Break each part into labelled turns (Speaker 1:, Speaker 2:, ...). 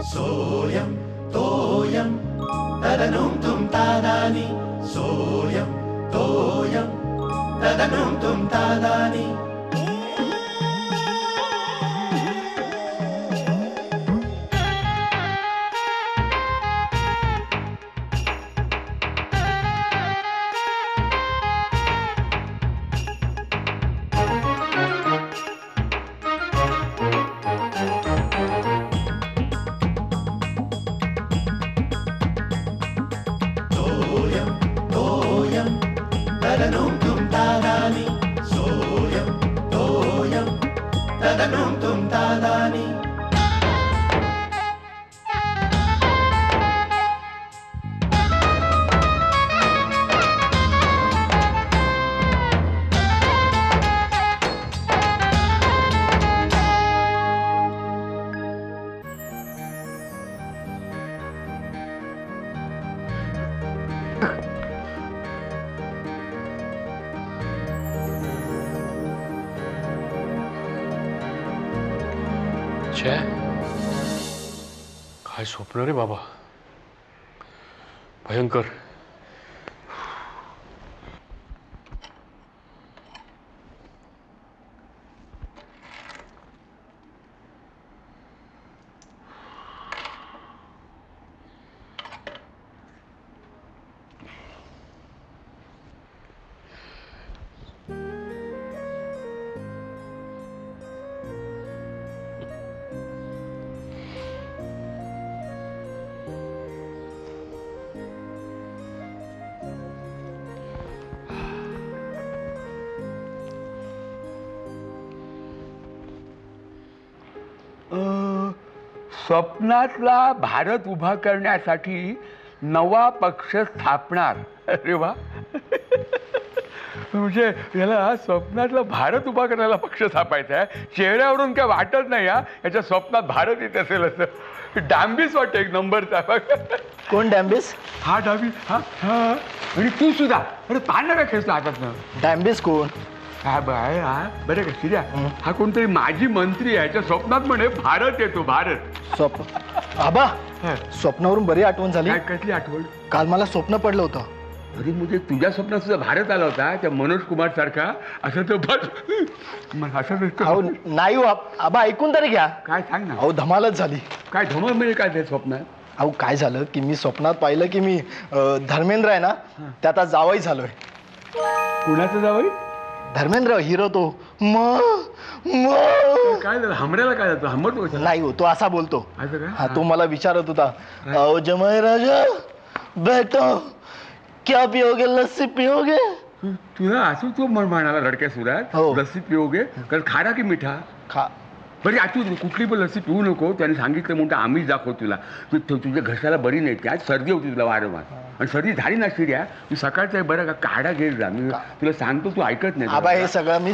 Speaker 1: सोयम तोयम तदनुम तुम तादानी सोयम तोयम तदनुम तुम तादानी तदनुम तुम तादानी सोयम तोयम तदनुम तुम तादानी
Speaker 2: काय स्वप्न रे बाबा, भयंकर.
Speaker 3: स्वप्नातला भारत उभा करण्यासाठी नवा पक्ष स्थापणार. अरे वा. म्हणजे याला स्वप्नातला भारत उभा करायला पक्ष स्थापायचा आहे. चेहऱ्यावरून काय वाटत नाही याच्या स्वप्नात भारत येत असेल असं. डांबीस वाटतं एक नंबरचा.
Speaker 4: कोण डॅम्बिस?
Speaker 3: हा डांबी. हा हा. आणि तू सुद्धा. अरे पान नका खेचला हातात ना.
Speaker 4: डॅम्बिस कोण?
Speaker 3: हा बाय हा बरं का शिर्या, हा कोणतरी माजी मंत्री आहे. याच्या स्वप्नात म्हणे भारत येतो भारत.
Speaker 4: आबा स्वप्नावरून बरी आठवण झाली.
Speaker 3: काय कसली आठवण?
Speaker 4: काल मला स्वप्न पडलं होतं.
Speaker 3: अरे म्हणजे तुझ्या स्वप्नात सुद्धा भारत आला होता त्या मनोज कुमार सारखा असं तो बस.
Speaker 4: अहो नाही हो आबा, ऐकून तरी घ्या.
Speaker 3: काय सांग ना.
Speaker 4: अहो धमालच झाली.
Speaker 3: काय धमाल म्हणजे काय ते स्वप्नात?
Speaker 4: अहो काय झालं की मी स्वप्नात पाहिलं की मी धर्मेंद्र आहे ना त्यात आज जावई झालोय.
Speaker 3: कुणाचं जावई?
Speaker 4: धर्मेंद्र हिरो तो.
Speaker 3: काय झालं हमऱ्याला? काय झालं हमत
Speaker 4: नाही हो, तो असा बोलतो.
Speaker 3: असं काय?
Speaker 4: हा तो मला विचारत होता, अहो जमाई राजा बेटो क्या पिओगे, लस्सी पिओगे?
Speaker 3: तुला असं तू म्हणाला लडक्या सुरात
Speaker 4: हो.
Speaker 3: लस्सी पिओगे? कारण खारा की मिठा?
Speaker 4: खा.
Speaker 3: बरी तू कुठली पण लस्सी पिऊ नको. त्याने सांगितलं म्हणून आम्हीच दाखव तुला. तुझ्या घशाला बरी नाही. त्यात सर्दी होती तुला वारंवार. आणि सर्दी झाली ना शिर्या, तू सकाळचा बरं का काढा घेत जा. मी तुला सांगतो, तू ऐकत नाही.
Speaker 4: आबा हे सगळं मी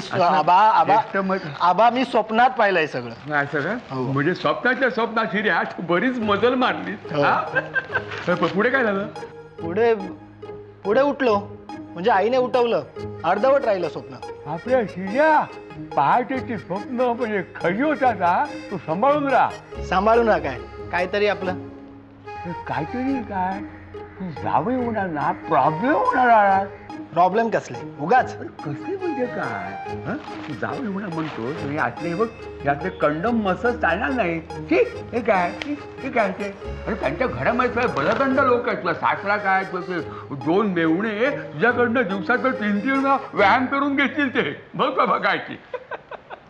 Speaker 4: आबा मी स्वप्नात पाहिलंय सगळं.
Speaker 3: असं का? म्हणजे स्वप्नाच्या स्वप्नात शिर्या तू बरीच मजल मारली. पुढे काय झालं?
Speaker 4: पुढे उठलो म्हणजे आईने उठवलं. अर्धवट राहिलं स्वप्न.
Speaker 3: आपल्या शिर्या पहाटेची स्वप्न म्हणजे खरी होतात. तू सांभाळून राहा.
Speaker 4: सांभाळू ना. काहीतरी आपलं
Speaker 3: काहीतरी काय तू जावई होणार ना, प्रॉब्लेम होणार.
Speaker 4: प्रॉब्लेम कसले उगाच?
Speaker 3: कसले म्हणजे काय? तू जावई होणार म्हणतो यातले बघ, यातले कंडम मसच चालणार नाही. ठीक हे काय? हे काय ते? अरे त्यांच्या घरामध्ये बलदंड लोक आहेत. तुला सासरा काय दोन मेवणे तुझ्याकडनं दिवसात 3-3 वेळा व्यायाम करून घेतील ते. बघ बाबा काय.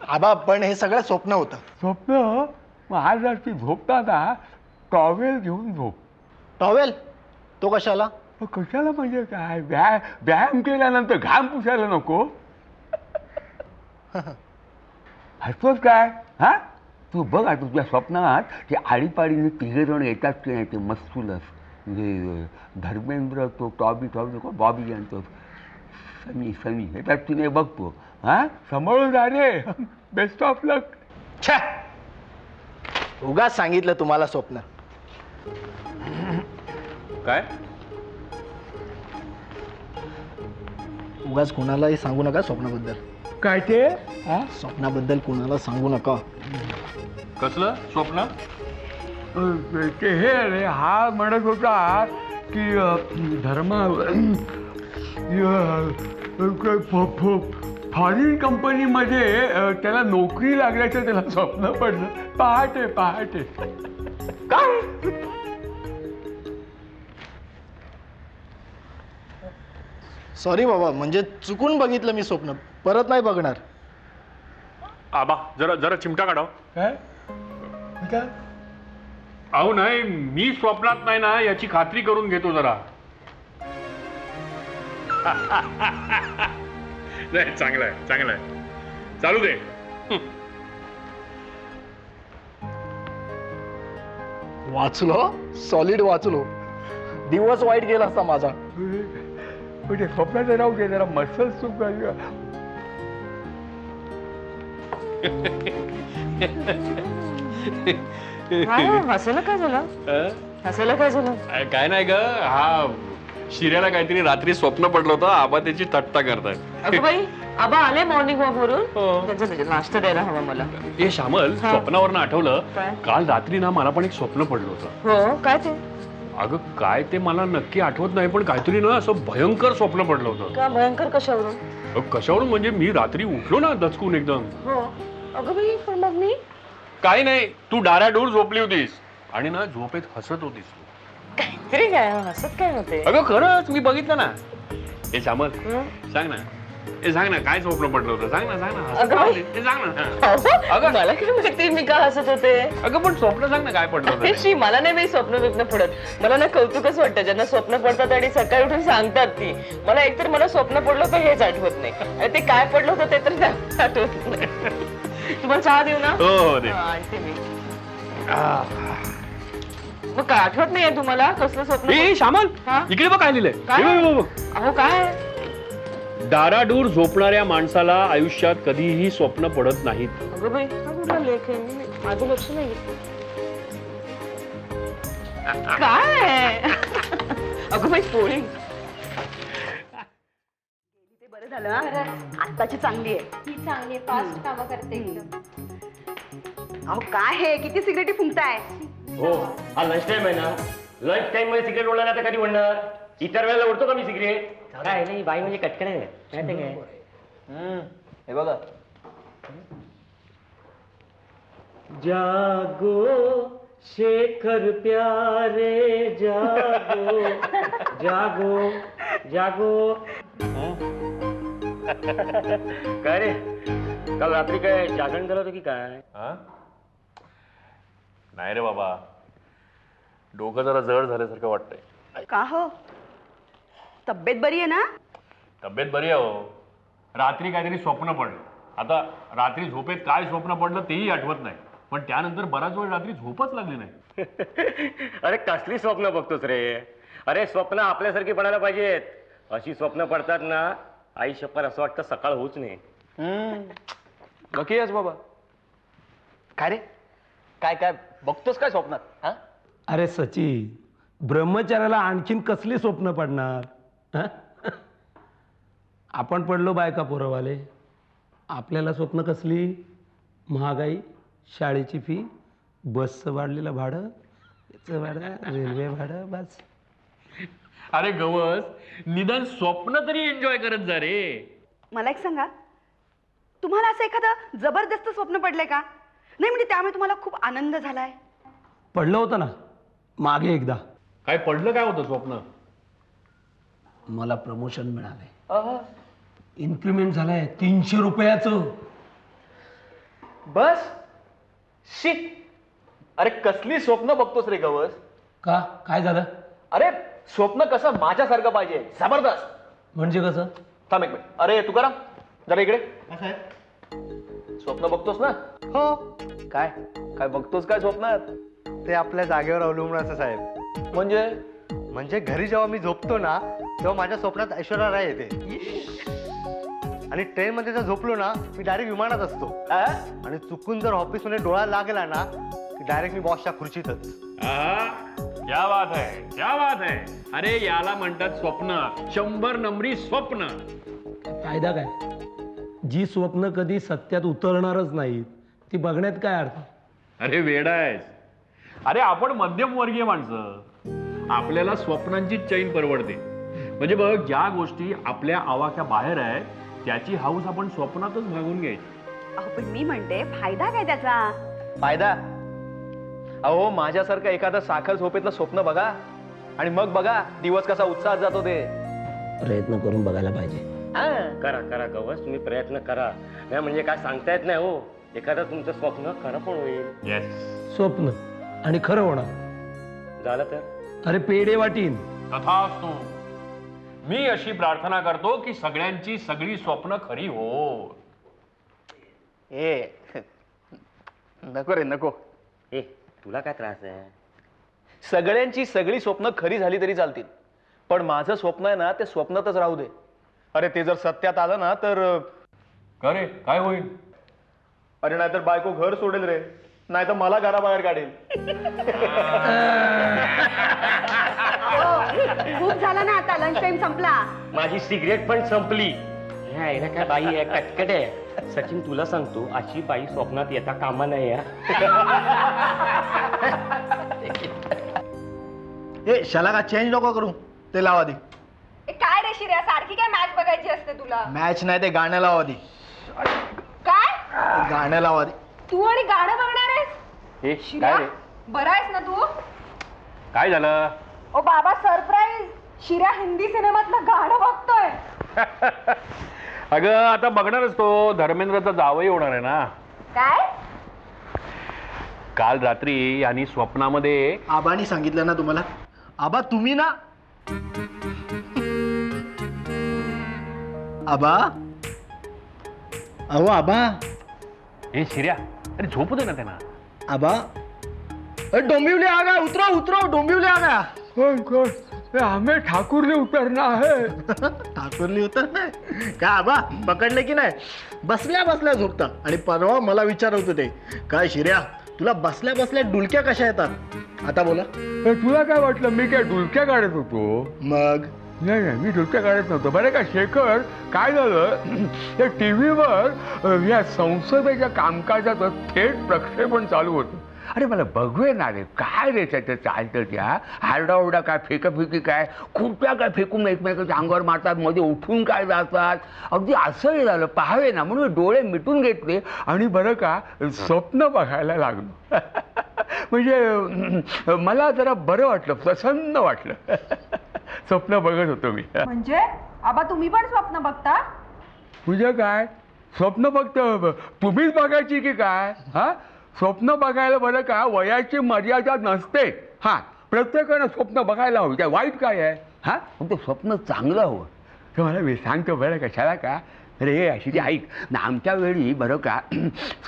Speaker 4: आबा पण हे सगळं स्वप्न होतं.
Speaker 3: स्वप्न? मग आज रात्री झोपताना टॉवेल घेऊन झोप.
Speaker 4: टॉवेल? तो कशाला?
Speaker 3: कशाला म्हणजे काय? व्यायाम केल्यानंतर घाम पुसायला नको. हसतोस काय? हा तू बघ तुझ्या स्वप्नात ते आळीपाळीने 3 जण येतात की नाही ते मस्तुलस. म्हणजे धर्मेंद्र, तो बॉबी आणि तो सनी येतात की नाही बघतो. हा सांभाळून जा रे. बेस्ट ऑफ लक.
Speaker 4: छा उगाच सांगितलं तुम्हाला स्वप्न.
Speaker 2: काय?
Speaker 4: उगाच कोणालाही सांगू नका स्वप्नाबद्दल.
Speaker 3: काय ते
Speaker 4: स्वप्नाबद्दल कोणाला सांगू नका.
Speaker 2: कसलं स्वप्न?
Speaker 3: ते हे रे, हा म्हणत होता की धर्मा फॉरेन कंपनीमध्ये त्याला नोकरी लागल्याचं त्याला स्वप्न पडलं. पहाटे पहाटे.
Speaker 4: काय? सॉरी बाबा, म्हणजे चुकून बघितलं मी स्वप्न, परत नाही बघणार.
Speaker 2: आबा जरा जरा चिमटा काढाव.
Speaker 3: काय काय?
Speaker 2: अहो नाही, मी स्वप्नात नाही ना याची खात्री करून घेतो जरा. नाही, चांगलं आहे चांगलं आहे, चालू दे.
Speaker 4: वाचलो, सॉलिड वाचलो. दिवस वाईट गेला असता माझा.
Speaker 3: म्हणजे स्वप्नाचं राहू दे, जरा मसल सुख.
Speaker 5: हसायला काय झालं? हसायला काय झालं?
Speaker 2: काय नाही ग, हा शिर्याला काहीतरी रात्री स्वप्न पडलं होतं, आबा त्याची थट्टा करतायत.
Speaker 5: अगं बाई, आबा आले मॉर्निंग वॉक
Speaker 2: हो.
Speaker 5: वरून, त्यांचा नाश्ता द्यायला हवा मला.
Speaker 2: हे श्यामल,
Speaker 5: हा.
Speaker 2: स्वप्नावरनं आठवलं,
Speaker 5: काय?
Speaker 2: काल रात्री ना मला पण एक स्वप्न पडलं होतं.
Speaker 5: हो, काय ते?
Speaker 2: अगं काय ते मला नक्की आठवत नाही, पण काहीतरी ना असं भयंकर स्वप्न पडलं होतं.
Speaker 5: का भयंकर कशावरून?
Speaker 2: कशावरून म्हणजे मी रात्री उठलो ना दचकून एकदम.
Speaker 5: हो. अगं बाई, पण मग मी
Speaker 2: काही नाही, तू डाराडूर झोपली होतीस आणि ना झोपेत हसत होतीस तू.
Speaker 5: तरी काय हसत काय होते?
Speaker 2: अगं खरंच मी बघितलं ना. हे श्यामल,
Speaker 5: हं?
Speaker 2: सांग ना, हे सांग ना, काय स्वप्न पडलं होतं, सांग ना सांग ना. हसत
Speaker 5: अगं
Speaker 2: का
Speaker 5: बाई.
Speaker 2: होतीस? हे सांग ना.
Speaker 5: अगं
Speaker 2: अगं.
Speaker 5: मला काय माहिती मी का हसत होते?
Speaker 2: अगं पण स्वप्न सांग ना, काय पडलं होतं ते.
Speaker 5: शी, मला नाही बाई स्वप्न बिप्न पडत. मला ना कौतुकच वाटतं ज्यांना स्वप्न पडतात आणि सकाळी उठून सांगतात ती. मला एकतर मला स्वप्न पडलं होतं हेच आठवत नाही, आणि ते काय पडलं होतं ते तर आठवत नाही. तुम्हाला चहा देऊ ना?
Speaker 2: हो हो दे.
Speaker 5: हा, आणते मी. मग काय आठवत नाहीये तुम्हाला कसलं स्वप्न?
Speaker 2: ए श्यामल,
Speaker 5: हा?
Speaker 2: इकडे बघ काय लिहिलंय.
Speaker 5: काय?
Speaker 2: हे बघ, बघ, बघ.
Speaker 5: अहो काय?
Speaker 2: डाराडूर झोपणाऱ्या माणसाला आयुष्यात कधीही स्वप्न पडत नाहीत.
Speaker 5: अगं बाई, हा कुठला लेख आहे? माझं लक्ष नाही. काय? अगं बाई, पोळी.
Speaker 6: ते बरं झालं हा? आत्ताची चांगली आहे.
Speaker 7: ही चांगली आहे, फास्ट कामं करते एकदम.
Speaker 6: अहो काय हे, किती सिगरेटी फुंकताय?
Speaker 8: हो, हा लंच टाइम आहे ना. लंच टाइम मध्ये सिगरेट ओढला आता कधी ओढणार? इतर वेळेला ओढतो का मी सिगरेट? काय नाही, बाई म्हणजे कटकन आहे, माहिती काय?
Speaker 4: हे बघा,
Speaker 8: जागो शेखर प्यारे जागो, जागो जागो. काय रे, काल रात्री काय जागरण झालं होतं की काय?
Speaker 2: नाही रे बाबा, डोकं जरा जड झाल्यासारखं वाटतंय.
Speaker 6: का हो, तब्येत बरी आहे ना?
Speaker 2: तब्येत बरी आहे हो. रात्री काहीतरी स्वप्न पडलं. आता रात्री झोपेत काय स्वप्न पडलं तेही आठवत नाही, पण त्यानंतर बराच वेळ रात्री झोपच लागली नाही.
Speaker 8: अरे कसली स्वप्न बघतोस रे? अरे स्वप्न आपल्यासारखी पडायला पाहिजेत. अशी स्वप्न पडतात ना, आई शप्पर असं वाटतं सकाळ होऊच नाही.
Speaker 4: नक्कीच बाबा. काय रे, काय काय बघतोस काय स्वप्नात? हा,
Speaker 9: अरे सची, ब्रह्मचार्याला आणखीन कसली स्वप्न पडणार? हं? आपण पडलो बायका पोरवाले, आपल्याला स्वप्न कसली? महागाई, शाळेची फी, बसचं वाढलेलं भाडं, याचं भाडं, रेल्वे भाडं, बस.
Speaker 2: अरे गवस, निदान स्वप्न तरी एन्जॉय करत जा रे.
Speaker 6: मला एक सांगा, तुम्हाला असं एखादं जबरदस्त स्वप्न पडलंय का? नाही म्हणजे त्यामुळे तुम्हाला खूप आनंद झालाय?
Speaker 9: पडलं होतं ना मागे एकदा.
Speaker 2: काय पडलं, काय होतं स्वप्न?
Speaker 9: मला प्रमोशन मिळालंय, इन्क्रीमेंट झालाय 300 रुपयाचं.
Speaker 4: बस शी. अरे कसली स्वप्न बघतोस रे गवस?
Speaker 9: का, काय झालं?
Speaker 4: अरे स्वप्न कसं माझ्यासारखं पाहिजे, जबरदस्त.
Speaker 9: म्हणजे कसं?
Speaker 4: थांब एक मिनिट. अरे तुकाराम, जरा इकडे. स्वप्न बघतोस ना?
Speaker 10: हो,
Speaker 4: काय काय बघतोस काय स्वप्नात?
Speaker 10: ते आपल्या जागेवर अवलंबून असं साहेब.
Speaker 4: म्हणजे
Speaker 10: घरी जेव्हा मी झोपतो ना, तेव्हा माझ्या स्वप्नात ऐश्वर्या राय येते. आणि ट्रेन मध्ये जर झोपलो ना, मी डायरेक्ट विमानात असतो. आणि चुकून जर ऑफिस मध्ये डोळा लागला ना, की डायरेक्ट मी बॉसच्या खुर्चीतच.
Speaker 2: क्या बात है, क्या बात है. अरे याला म्हणतात स्वप्न, 100 नंबरी स्वप्न.
Speaker 9: फायदा काय? जी स्वप्न कधी सत्यात उतरणारच नाहीत ती बघण्यात काय अर्थ?
Speaker 2: अरे वेडा आहेस. अरे आपण मध्यमवर्गीय माणसं, आपल्याला स्वप्नांची चैन परवडते. म्हणजे बघ, ज्या गोष्टी आपल्या आवाक्या बाहेर आहे त्याची हाऊस आपण स्वप्नातच भागून घ्यायची.
Speaker 6: अहो पण मी म्हणते फायदा काय त्याचा?
Speaker 11: फायदा? अहो माझ्यासारखं एखादं साखर झोपेतलं स्वप्न बघा आणि मग बघा दिवस कसा उत्साहात जातो ते.
Speaker 9: प्रयत्न करून बघायला पाहिजे.
Speaker 8: करा करा गवस, तुम्ही प्रयत्न करा. नाही म्हणजे काय सांगता येत नाही हो, एखादं तुमचं स्वप्न खरं पण होईल.
Speaker 2: येस,
Speaker 9: स्वप्न आणि खरं होणार
Speaker 8: झालं तर
Speaker 9: अरे पेढे वाटीन.
Speaker 2: तथास्तु. मी अशी प्रार्थना करतो की सगळ्यांची सगळी स्वप्न खरी हो.
Speaker 11: ए नको रे नको.
Speaker 8: ए तुला काय त्रास आहे?
Speaker 11: सगळ्यांची सगळी स्वप्न खरी झाली तरी चालतील, पण माझं स्वप्न आहे ना ते स्वप्नातच राहू दे. अरे ते जर सत्यात आलं ना तर
Speaker 2: करे काय होईल?
Speaker 11: अरे नाहीतर बायको घर सोडेल रे, नाही तर मला घराबाहेर काढेल.
Speaker 6: खूप झाला ना आता, लंच टाइम संपला.
Speaker 8: माझी सिगरेट पण संपली. हे आहे ना काय बाई आहे, कटकट आहे. सचिन तुला सांगतो, अशी बाई स्वप्नात येता कामा नाही.
Speaker 4: ए शाला का चेंज नको करू, ते लावा दी.
Speaker 7: काय रे शिर्या, सारखी काय मॅच बघायची असते तुला?
Speaker 4: मॅच नाही ते गाणं लावा दी.
Speaker 7: काय
Speaker 4: गाणं लावा दी.
Speaker 7: तू आणि गाणं बघणार आहेस?
Speaker 2: हे
Speaker 7: शिर्या
Speaker 2: काय रे?
Speaker 7: बरा आहेस ना तू?
Speaker 2: काय झालं?
Speaker 7: ओ बाबा सरप्राईज, शिर्या हिंदी सिनेमातलं गाणं बघतोय.
Speaker 2: अगं आता बघणारच तो, धर्मेंद्रचा जावई होणार आहे ना.
Speaker 7: काय?
Speaker 2: काल रात्री यांनी स्वप्नामध्ये
Speaker 4: आबानी सांगितलं ना तुम्हाला? आबा तुम्ही ना? आबा, अहो आबा.
Speaker 2: हे शिर्या, अरे झोपू दे ना त्यांना.
Speaker 4: आबा, डोंबिवली आ गया, उतरो उतरो, डोंबिवली आ गया.
Speaker 3: हमें ठाकुरली उतरना है.
Speaker 4: ठाकुरली उतरना है काय आबा? पकडले की नाही? बसल्या बसल्या झोपता. आणि परवा मला विचारत होते, काय शिर्या तुला बसल्या बसल्या डुलक्या कशा येतात? आता बोला.
Speaker 3: तुला काय वाटलं मी काय डुलक्या काढत होतो?
Speaker 4: मग
Speaker 3: नाही नाही, मी डुलक्या काढत नव्हतो. बरं का शेखर, काय झालं, त्या टीव्हीवर या संसदेच्या कामकाजाचं थेट प्रक्षेपण चालू होतं. अरे मला बघवे ना रे, काय रे त्याचं चालतं, त्या हारडाओरडा काय, फेकाफेकी काय, खुर्प्या काय फेकून एकमेकाच्या अंगावर मारतात, मध्ये उठून काय जातात. अगदी असंही झालं, पाहावे ना म्हणून डोळे मिटून घेतले आणि बरं का स्वप्न बघायला लागलो. म्हणजे मला जरा बरं वाटलं, प्रसन्न वाटलं. स्वप्न बघत होतो मी.
Speaker 7: म्हणजे आबा तुम्ही पण स्वप्न बघता?
Speaker 3: म्हणजे काय स्वप्न फक्त तुम्हीच बघायची की काय? हा, स्वप्न बघायला बरं का वयाची मर्यादा नसते. हा, प्रत्येकानं स्वप्न बघायला हवं, त्या वाईट काय आहे? हा, फक्त स्वप्न चांगलं हवं. तर मला मी सांगतो बरं कशाला का रे, अशी ती ऐक ना, आमच्या वेळी बरं का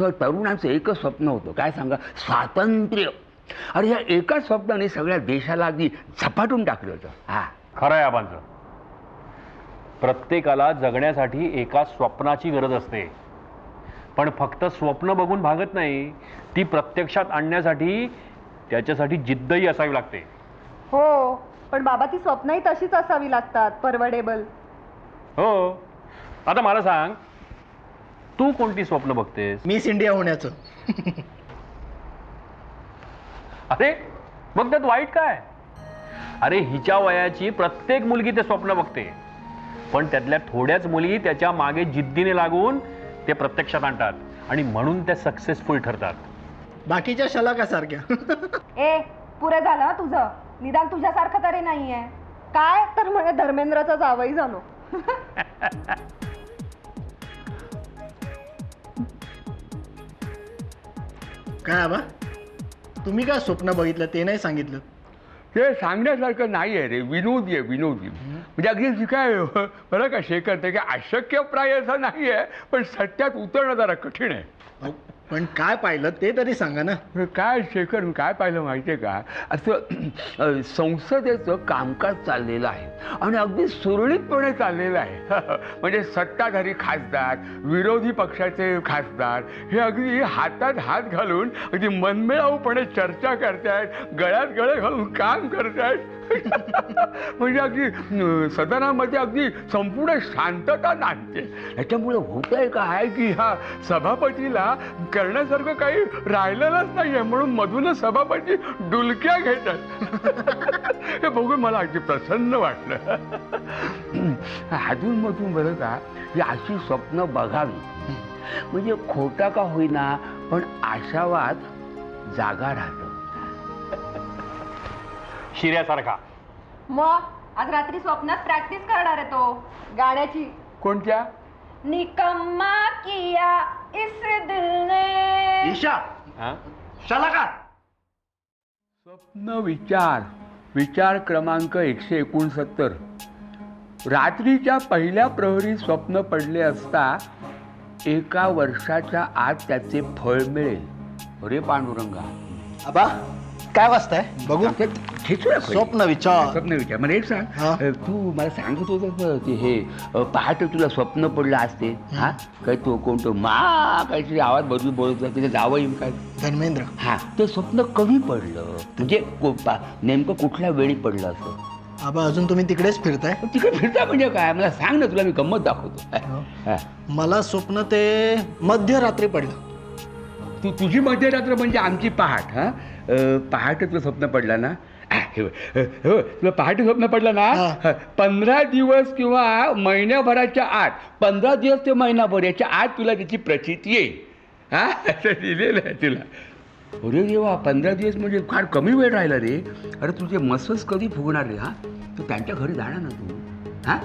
Speaker 3: तरुणाचं एकच स्वप्न होतं, काय सांगा, स्वातंत्र्य. अरे या एका स्वप्नाने सगळ्या देशाला अगदी झपाटून टाकलं होतं. हा
Speaker 2: खरं आहे आबांचं. प्रत्येकाला जगण्यासाठी एका स्वप्नाची गरज असते, पण फक्त स्वप्न बघून भागत नाही, ती प्रत्यक्षात आणण्यासाठी त्याच्यासाठी जिद्दही असावी लागते.
Speaker 7: हो, पण बाबा ती स्वप्नही तशीच असावी लागतात, परवडेबल.
Speaker 2: हो, आता मला सांग, तू कोणती स्वप्न बघतेस?
Speaker 4: मिस इंडिया होण्याचं.
Speaker 2: अरे मग त्यात वाईट काय? अरे हिच्या वयाची प्रत्येक मुलगी ते स्वप्न बघते, पण त्यातल्या थोड्याच मुली त्याच्या मागे जिद्दीने लागून ते प्रत्यक्षात आणतात आणि म्हणून ते सक्सेसफुल ठरतात.
Speaker 4: बाकीच्या शलाका सारख्या.
Speaker 7: ए पुरे झालं तुझं, निदान तुझ्यासारखं तरी नाहीये. काय तर म्हणे धर्मेंद्रचा जावई झालो.
Speaker 4: काय आबा, तुम्ही काय स्वप्न बघितलं ते नाही सांगितलं?
Speaker 3: ते सांगण्यासारखं नाही आहे रे, विनोदी आहे, विनोदी. म्हणजे अगदी काय बरं का शेखर, ते काय अशक्यप्राय असं नाही आहे, पण सत्यात उतरणं जरा कठीण आहे.
Speaker 4: पण काय पाहिलं ते तरी सांगा ना.
Speaker 3: काय शेखर, मी काय पाहिलं माहिती आहे का, असं संसदेचं कामकाज चाललेलं आहे आणि अगदी सुरळीतपणे चाललेलं आहे. म्हणजे सत्ताधारी खासदार, विरोधी पक्षाचे खासदार हे अगदी हातात हात घालून अगदी मनमिळाऊपणे चर्चा करतायत, गळ्यात गळे घालून काम करतायत. म्हणजे अगदी सदनामध्ये अगदी संपूर्ण शांतता नांदते. याच्यामुळे होत आहे काय की ह्या सभापतीला करण्यासारखं काही राहिलेलंच नाहीये, म्हणून मधूनच सभापती डुलक्या घेतात. हे बघून मला अगदी प्रसन्न वाटलं. अधूनमधून बरं का ही अशी स्वप्न बघावी, म्हणजे खोटा का होईना पण आशावाद जागा राहतो.
Speaker 2: शिर्यासारखा.
Speaker 7: मग आज रात्री स्वप्नात प्रॅक्टिस करणार आहे तो गाण्याची.
Speaker 3: कोणत्या?
Speaker 7: निकम्मा किया इस दिल ने.
Speaker 4: ईशा चला का?
Speaker 3: स्वप्न विचार क्रमांक 169. रात्रीच्या पहिल्या प्रहरी स्वप्न पडले असता 1 वर्षाच्या आत त्याचे फळ मिळेल. अरे पांडुरंगा.
Speaker 4: आबा काय वाजताय बघू?
Speaker 3: स्वप्न विचार. मला एक सांग, तू मला सांगत होता ते हे पहाटे तुला स्वप्न पडलं असते, हा काय तो कोणतो मा काहीतरी आवाज बदलून बोलत होता, तिथे जावं येईल काय
Speaker 4: धर्मेंद्र.
Speaker 3: हा ते स्वप्न कधी पडलं, म्हणजे नेमकं कुठल्या वेळी पडलं असं?
Speaker 4: आबा अजून तुम्ही तिकडेच फिरताय?
Speaker 3: तिकडे फिरता म्हणजे काय, मला सांग ना, तुला मी गंमत दाखवतो.
Speaker 4: मला स्वप्न ते मध्यरात्री पडलं.
Speaker 3: तुझी मध्यरात्र म्हणजे आमची पहाट. हा पहाटे तुला स्वप्न पडला ना, तुला पहाटे स्वप्न पडलं ना, 15 दिवस किंवा महिन्याभराच्या आत, 15 दिवस ते महिनाभर याच्या आत तुला त्याची प्रचिती येईल. हा असं लिहिलेलं आहे तुला. अरे देवा, 15 दिवस म्हणजे फार कमी वेळ राहिला रे. अरे तुझे मसस कधी फुगणार रे? हा तू त्यांच्या घरी जाणार ना तू. हा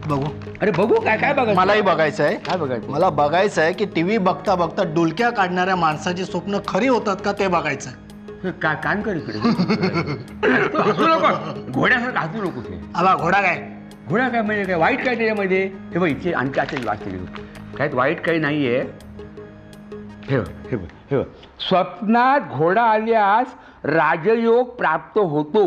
Speaker 4: बघू.
Speaker 3: अरे बघू काय काय बघायचं?
Speaker 4: मलाही बघायचं आहे.
Speaker 3: काय बघायचं?
Speaker 4: मला बघायचं आहे की टीव्ही बघता बघता डुलक्या काढणाऱ्या माणसाची स्वप्न खरी होतात का ते बघायचं आहे.
Speaker 3: कान कर इकडे. हसू नको, घोड्यासारखं हसू नको.
Speaker 4: आबा घोडा काय?
Speaker 3: घोडा काय म्हणजे काय वाईट काय त्याच्यामध्ये? हे बघ इथे आणखी आता वाचते काय वाईट काही नाहीये. हे बघ स्वप्नात घोडा आल्यास राजयोग प्राप्त होतो.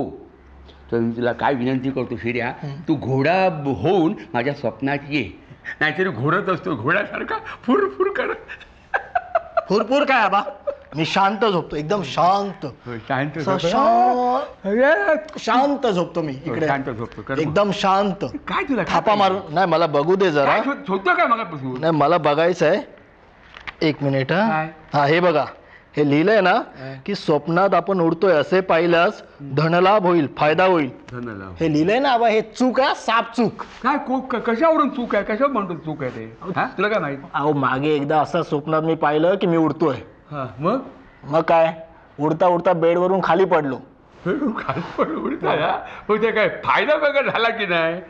Speaker 3: तर मी तुला काय विनंती करतो शिर्या, तू घोडा होऊन माझ्या स्वप्नात ये. नाहीतरी घोडत असतो घोड्यासारखा फुरफुर कर.
Speaker 4: फुरफुर काय आबा? मी शांत झोपतो, एकदम शांत. शांत झोपतो मी इकडे.
Speaker 3: शांत झोपतो
Speaker 4: एकदम शांत.
Speaker 3: काय तुला
Speaker 4: थापा मारून नाही, मला बघू दे जरा.
Speaker 3: झोपतो काय मला?
Speaker 4: नाही मला बघायचं आहे. 1 मिनिट. हा हे बघा, हे लिहिलंय ना की स्वप्नात आपण उडतोय असे पाहिल्यास धनलाभ होईल, फायदा होईल.
Speaker 3: धनलाभ
Speaker 4: हे लिहिलंय ना आबा, हे चूक आहे, साप चूक.
Speaker 3: काय कशावरून चूक आहे? कशावर म्हणतो चूक आहे ते? तुला काय माहिती?
Speaker 4: अहो मागे एकदा असं स्वप्नात मी पाहिलं की मी उडतोय. मग काय, उडता उडता बेडवरून खाली पडलो.
Speaker 3: खाली उडता? ते काय फायदा वगैरे झाला की नाही?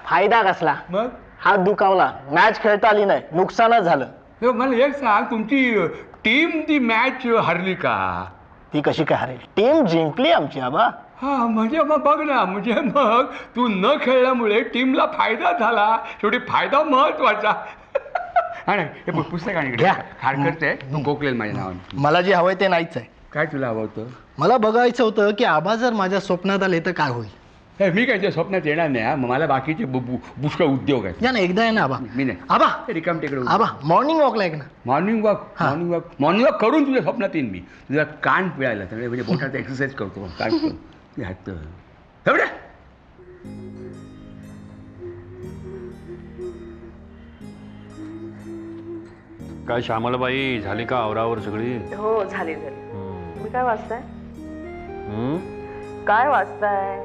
Speaker 4: फायदा कसला?
Speaker 3: मग
Speaker 4: हात दुखावला, मॅच खेळता आली नाही, नुकसानच झालं.
Speaker 3: मला एक सांग, तुमची टीम ती मॅच हरली का?
Speaker 4: ती कशी काय हरेल? टीम जिंकली आमची आबा.
Speaker 3: हा म्हणजे मग बघ ना, म्हणजे मग तू न खेळल्यामुळे टीमला फायदा झाला. शेवटी फायदा महत्वाचा. हे पुस्तक आणि खारकरते तू गोखलेल माझ्या नावाने.
Speaker 4: मला जे हवंय ते नाहीच आहे.
Speaker 3: काय तुला हवं होतं?
Speaker 4: मला बघायचं होतं की आबा जर माझ्या स्वप्नात आले तर काय होईल.
Speaker 3: मी काय स्वप्नात येणार नाही. मला बाकीचे पुष्कळ उद्योग आहेत.
Speaker 4: या ना एकदा आहे ना आबा.
Speaker 3: मी नाही
Speaker 4: आबा
Speaker 3: रिकाम तिकडे.
Speaker 4: आबा मॉर्निंग वॉकला एक ना.
Speaker 3: मॉर्निंग वॉक करून तुझ्या स्वप्नात येईन मी. तुझा कान पिळायला म्हणजे बोटाचा एक्सरसाइज करतो. कान
Speaker 2: काय श्यामलाबाई, झाली का आवरावर सगळी?
Speaker 5: हो झाली. तुम्ही काय वाचताय? काय वाचताय?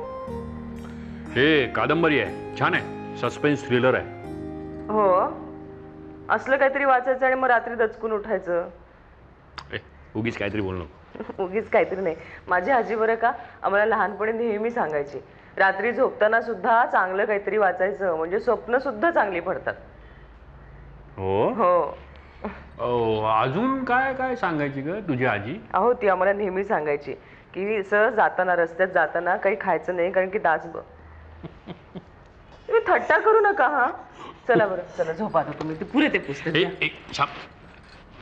Speaker 2: हे कादंबरी आहे, छान आहे, सस्पेन्स थ्रिलर आहे.
Speaker 5: हो, असलं काहीतरी वाचायचं आणि मग रात्री दचकून उठायचं.
Speaker 2: उगीच काहीतरी बोलणं.
Speaker 5: उगीच काहीतरी नाही. माझी आजी बरं का आम्हाला लहानपणी नेहमी सांगायची, रात्री झोपताना सुद्धा चांगलं काहीतरी वाचायचं म्हणजे स्वप्न सुद्धा चांगली पडतात.
Speaker 2: हो
Speaker 5: हो.
Speaker 2: अजून काय काय सांगायची ग तुझी आजी?
Speaker 5: अहो ती आम्हाला नेहमी सांगायची की सहज जाताना, रस्त्यात जाताना काही खायचं नाही, कारण की दास तुम्ही थट्टा करू नका. हा चला बरं, चला झोपा आता तुम्ही. ते पुरे ते पुस्तक.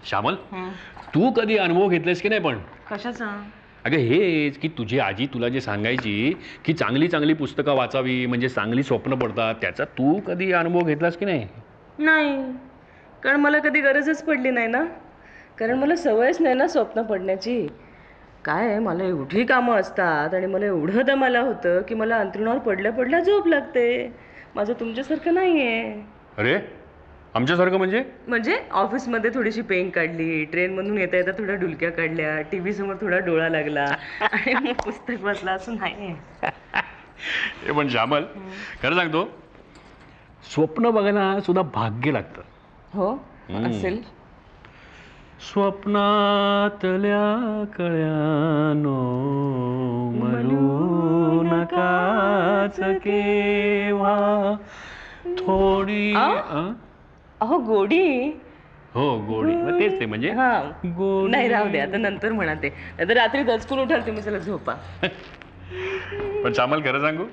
Speaker 2: श्यामल, तू कधी अनुभव घेतलास की नाही? पण
Speaker 5: कशाचा?
Speaker 2: अगं हेच की तुझी आजी तुला जे सांगायची की चांगली चांगली पुस्तकं वाचावी म्हणजे चांगली स्वप्न पडतात, त्याचा तू कधी अनुभव घेतलास की नाही?
Speaker 5: नाही, कारण मला कधी गरजच पडली नाही ना. कारण मला सवयच नाही ना स्वप्न पडण्याची. काय आहे, मला एवढी कामं असतात आणि मला एवढं दमाला होतं की मला अंथरुणावर पडल्या पडल्या झोप लागते. माझं तुमच्यासारखं नाही आहे.
Speaker 2: अरे आमच्यासारखं म्हणजे
Speaker 5: ऑफिसमध्ये थोडीशी पेन काढली, ट्रेनमधून येता येता थोड्या डुलक्या काढल्या, टीव्ही समोर थोडा डोळा लागला आणि मग पुस्तक वाचला असं नाही आहे.
Speaker 2: हे पण श्यामल, खरं सांगतो, स्वप्न बघायला सुद्धा भाग्य लागतं.
Speaker 5: हो असेल.
Speaker 2: स्वप्नातल्या कळ्यानो म्हणू नकाच केव्हा थोडी
Speaker 5: अहो गोडी.
Speaker 2: हो गोडी, मग तेच ते म्हणजे
Speaker 5: हा
Speaker 2: गोडी.
Speaker 5: नाही राहू दे, आता नंतर म्हणा ते, नाहीतर रात्री दचकून उठाल तुम्ही. चला झोपा.
Speaker 2: पण श्यामल खरं सांगू,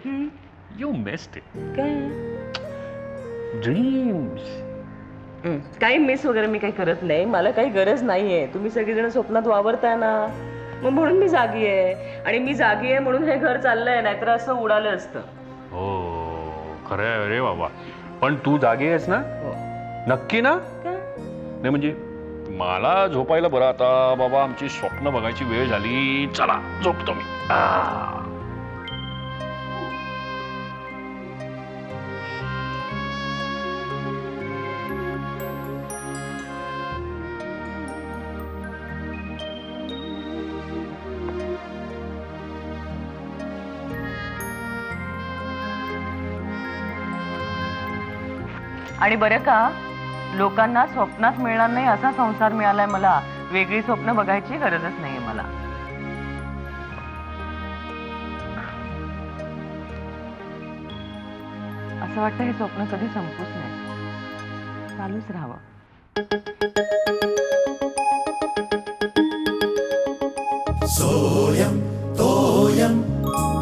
Speaker 2: यू मिस्ड इट.
Speaker 5: काय
Speaker 2: ड्रीम्स.
Speaker 5: काही मिस वगैरे मी काही करत नाही. मला काही गरज नाहीये. तुम्ही सगळेजण स्वप्नात वावरताय ना, मग म्हणून मी जागी आहे. आणि मी जागी आहे म्हणून हे घर चाललंय, नाहीतर असं उडालं असतं.
Speaker 2: हो खरं आहे रे बाबा. पण तू जागी आहेस ना? नक्की ना? नाही म्हणजे मला झोपायला बरं आता बाबा, आमची स्वप्न बघायची वेळ झाली. चला झोपतो मी.
Speaker 5: आणि बरं का, लोकांना स्वप्नात मिळणार नाही असा संसार मिळालाय मला. वेगळी स्वप्न बघायची गरजच नाहीये मला. असं वाटतं हे स्वप्न कधी संपूच नाही, चालूच राहावं.
Speaker 1: सोयम तोयम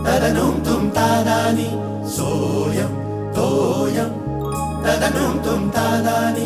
Speaker 1: तदनुम तुम तादानी. सोयम तोयम तदनुम तुम तादानी.